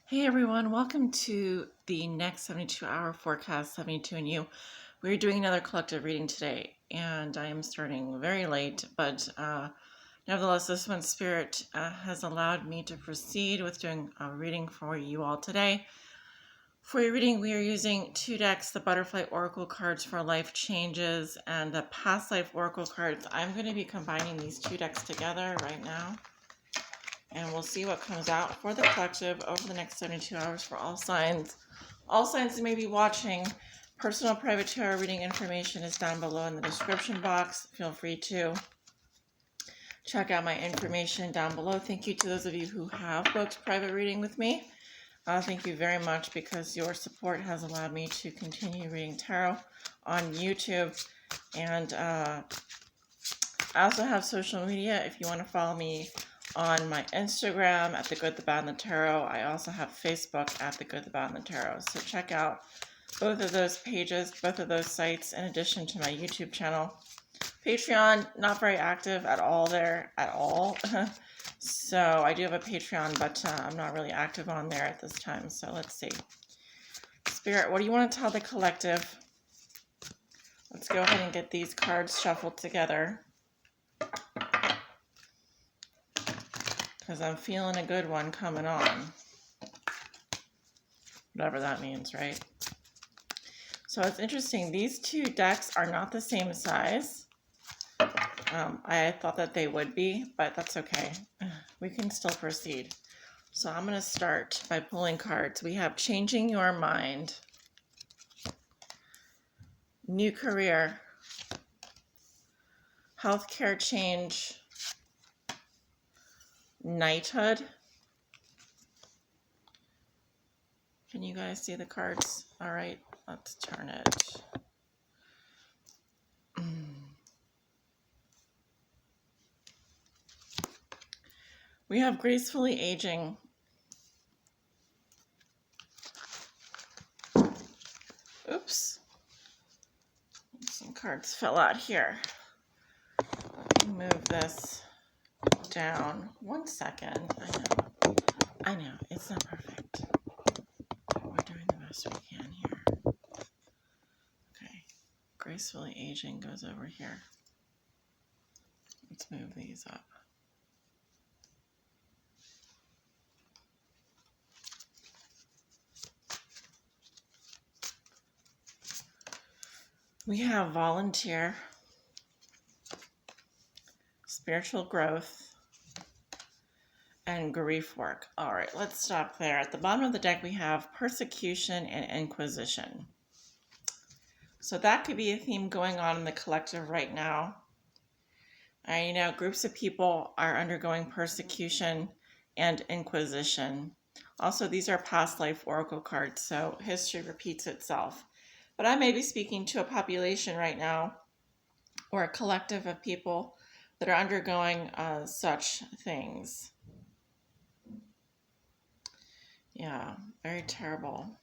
Hey everyone, welcome to the next 72-hour forecast, 72 and you. We're doing another collective reading today, and I am starting very late, but nevertheless, this one Spirit has allowed me to proceed with doing a reading for you all today. For your reading, we are using two decks, the Butterfly Oracle cards for life changes and the Past Life Oracle cards. I'm going to be combining these two decks together right now. And we'll see what comes out for the collective over the next 72 hours for all signs. All signs that may be watching. Personal private tarot reading information is down below in the description box. Feel free to check out my information down below. Thank you to those of you who have booked private reading with me. Thank you very much because your support has allowed me to continue reading tarot on YouTube. And I also have social media if you want to follow me on my Instagram at The Good, the Bad, and the Tarot. I also have Facebook at The Good, the Bad, and the Tarot. So check out both of those pages, both of those sites, in addition to my YouTube channel. Patreon, not very active at all there, at all. So I do have a Patreon, but I'm not really active on there at this time. So let's see. Spirit, what do you want to tell the collective? Let's go ahead and get these cards shuffled together, because I'm feeling a good one coming on. Whatever that means, right? So it's interesting. These two decks are not the same size. I thought that they would be, but that's okay. We can still proceed. So I'm going to start by pulling cards. We have Changing Your Mind, New Career, Healthcare Change, Knighthood. Can you guys see the cards? All right, let's turn it. We have Gracefully Aging. Oops. Some cards fell out here. Let me move this down. 1 second. I know, it's not perfect. We're doing the best we can here. Okay. Gracefully Aging goes over here. Let's move these up. We have Volunteer, Spiritual Growth, and Grief Work. All right, let's stop there. At the bottom of the deck, we have Persecution and Inquisition. So that could be a theme going on in the collective right now. Groups of people are undergoing persecution and inquisition. Also, these are past life oracle cards, so history repeats itself. But I may be speaking to a population right now, or a collective of people that are undergoing such things. Yeah, very terrible.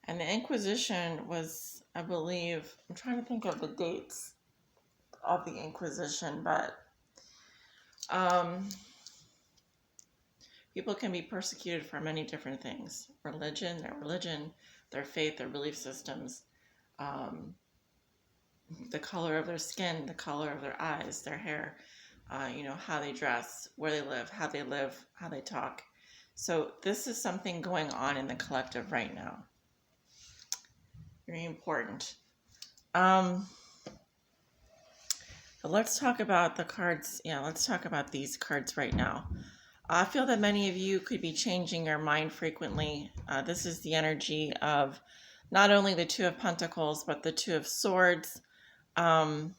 And the Inquisition was, I believe, I'm trying to think of the dates of the Inquisition, but people can be persecuted for many different things. Religion, their faith, their belief systems, the color of their skin, the color of their eyes, their hair, how they dress, where they live, how they talk. So this is something going on in the collective right now. Very important. But let's talk about the cards. Yeah, let's talk about these cards right now. I feel that many of you could be changing your mind frequently. This is the energy of not only the Two of Pentacles, but the Two of Swords, the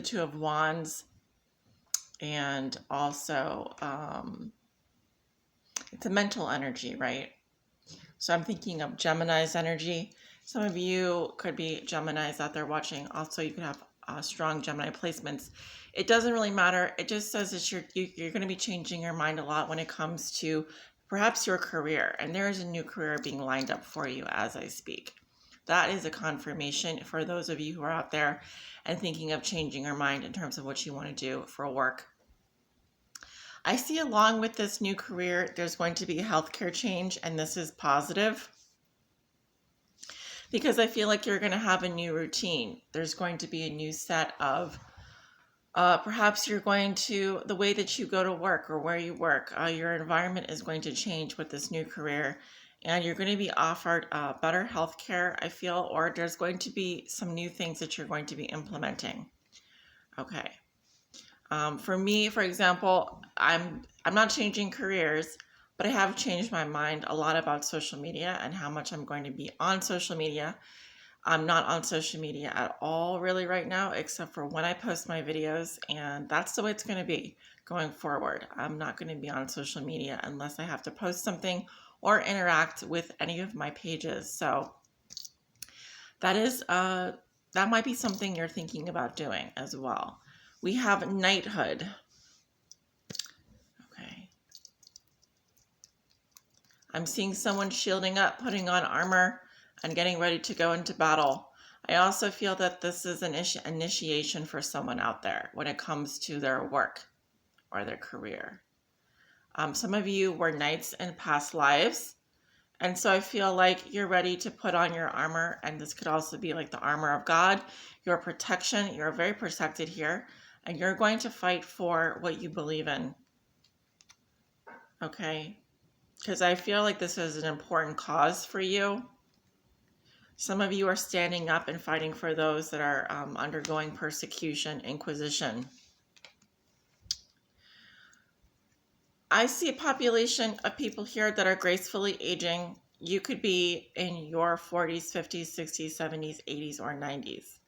Two of Wands, and also it's a mental energy, right? So I'm thinking of Gemini's energy. Some of you could be Geminis out there watching. Also, you could have strong Gemini placements. It doesn't really matter. It just says that you're going to be changing your mind a lot when it comes to perhaps your career. And there is a new career being lined up for you as I speak. That is a confirmation for those of you who are out there and thinking of changing your mind in terms of what you want to do for work. I see along with this new career, there's going to be a healthcare change, and this is positive because I feel like you're going to have a new routine. There's going to be a new set of, perhaps you're going to, the way that you go to work or where you work, your environment is going to change with this new career, and you're going to be offered better healthcare, I feel, or there's going to be some new things that you're going to be implementing. Okay. For me, for example, I'm not changing careers, but I have changed my mind a lot about social media and how much I'm going to be on social media. I'm not on social media at all really right now, except for when I post my videos, and that's the way it's going to be going forward. I'm not going to be on social media unless I have to post something or interact with any of my pages. So that is that might be something you're thinking about doing as well. We have knighthood. Okay. I'm seeing someone shielding up, putting on armor, and getting ready to go into battle. I also feel that this is an initiation for someone out there when it comes to their work or their career. Some of you were knights in past lives, and so I feel like you're ready to put on your armor, and this could also be like the armor of God, your protection. You're very protected here, and you're going to fight for what you believe in. Okay? Because I feel like this is an important cause for you. Some of you are standing up and fighting for those that are undergoing persecution, inquisition. I see a population of people here that are gracefully aging. You could be in your 40s, 50s, 60s, 70s, 80s, or 90s.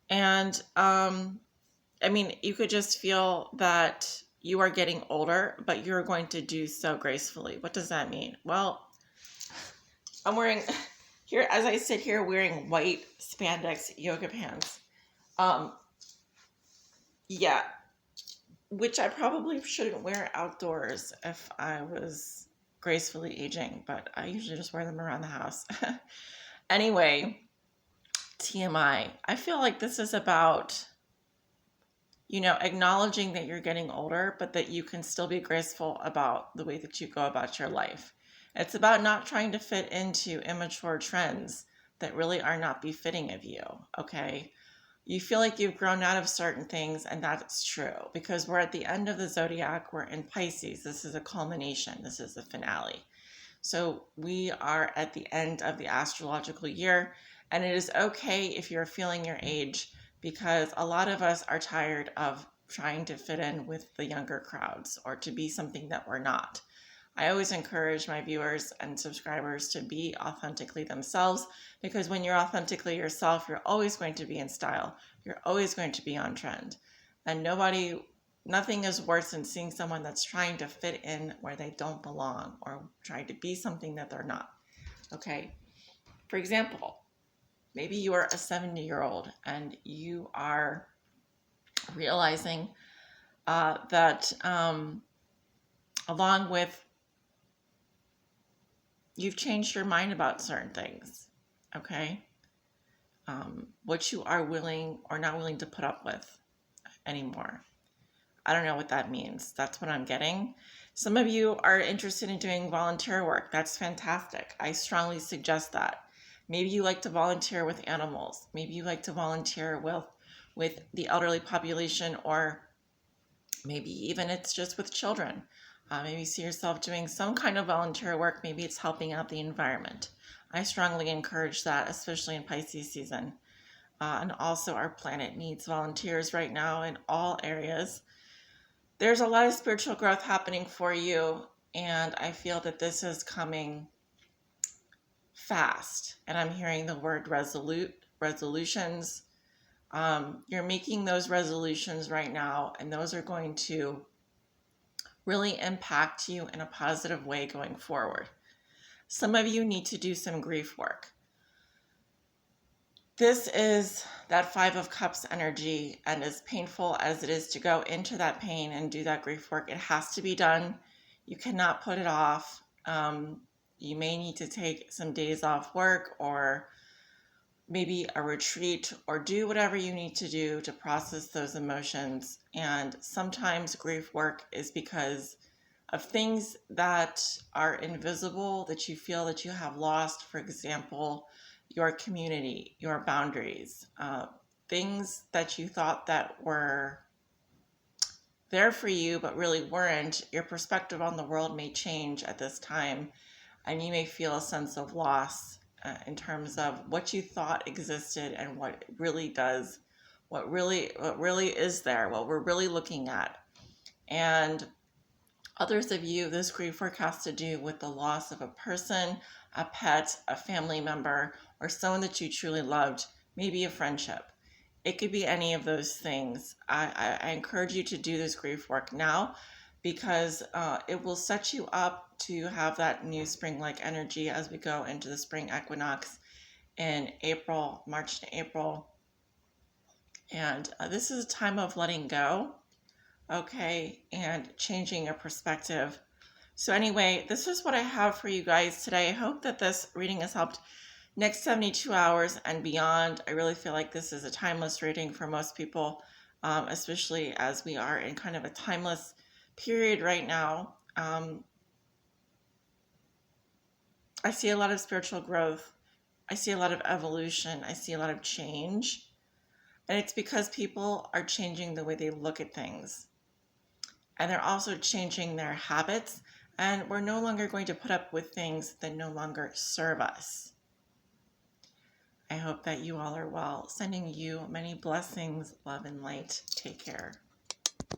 And, I mean, you could just feel that you are getting older, but you're going to do so gracefully. What does that mean? Well, I'm wearing, here, as I sit here wearing white spandex yoga pants. Yeah, which I probably shouldn't wear outdoors if I was gracefully aging, but I usually just wear them around the house. Anyway, TMI. I feel like this is about, acknowledging that you're getting older, but that you can still be graceful about the way that you go about your life. It's about not trying to fit into immature trends that really are not befitting of you, okay? You feel like you've grown out of certain things, and that's true because we're at the end of the zodiac. We're in Pisces. This is a culmination. This is the finale. So we are at the end of the astrological year, and it is okay if you're feeling your age because a lot of us are tired of trying to fit in with the younger crowds or to be something that we're not. I always encourage my viewers and subscribers to be authentically themselves because when you're authentically yourself, you're always going to be in style. You're always going to be on trend. And nothing is worse than seeing someone that's trying to fit in where they don't belong or trying to be something that they're not. Okay? For example, maybe you are a 70-year-old and you are realizing that along with you've changed your mind about certain things, okay? What you are willing or not willing to put up with anymore. I don't know what that means. That's what I'm getting. Some of you are interested in doing volunteer work. That's fantastic. I strongly suggest that. Maybe you like to volunteer with animals. Maybe you like to volunteer with the elderly population, or maybe even it's just with children. Maybe you see yourself doing some kind of volunteer work. Maybe it's helping out the environment. I strongly encourage that, especially in Pisces season. And also our planet needs volunteers right now in all areas. There's a lot of spiritual growth happening for you, and I feel that this is coming fast. And I'm hearing the word resolutions. You're making those resolutions right now, and those are going to really impact you in a positive way going forward. Some of you need to do some grief work. This is that Five of Cups energy, and as painful as it is to go into that pain and do that grief work, it has to be done. You cannot put it off. You may need to take some days off work or maybe a retreat, or do whatever you need to do to process those emotions. And sometimes grief work is because of things that are invisible that you feel that you have lost. For example, your community, your boundaries, things that you thought that were there for you but really weren't. Your perspective on the world may change at this time, and you may feel a sense of loss in terms of what you thought existed and what really does, what really is there, what we're really looking at. And others of you, this grief work has to do with the loss of a person, a pet, a family member, or someone that you truly loved, maybe a friendship. It could be any of those things. I encourage you to do this grief work now, because it will set you up to have that new spring-like energy as we go into the spring equinox in April, March to April. And this is a time of letting go, okay, and changing your perspective. So anyway, this is what I have for you guys today. I hope that this reading has helped. Next 72 hours and beyond, I really feel like this is a timeless reading for most people, especially as we are in kind of a timeless period right now. I see a lot of spiritual growth. I see a lot of evolution. I see a lot of change. And it's because people are changing the way they look at things. And they're also changing their habits. And we're no longer going to put up with things that no longer serve us. I hope that you all are well. Sending you many blessings, love, and light. Take care.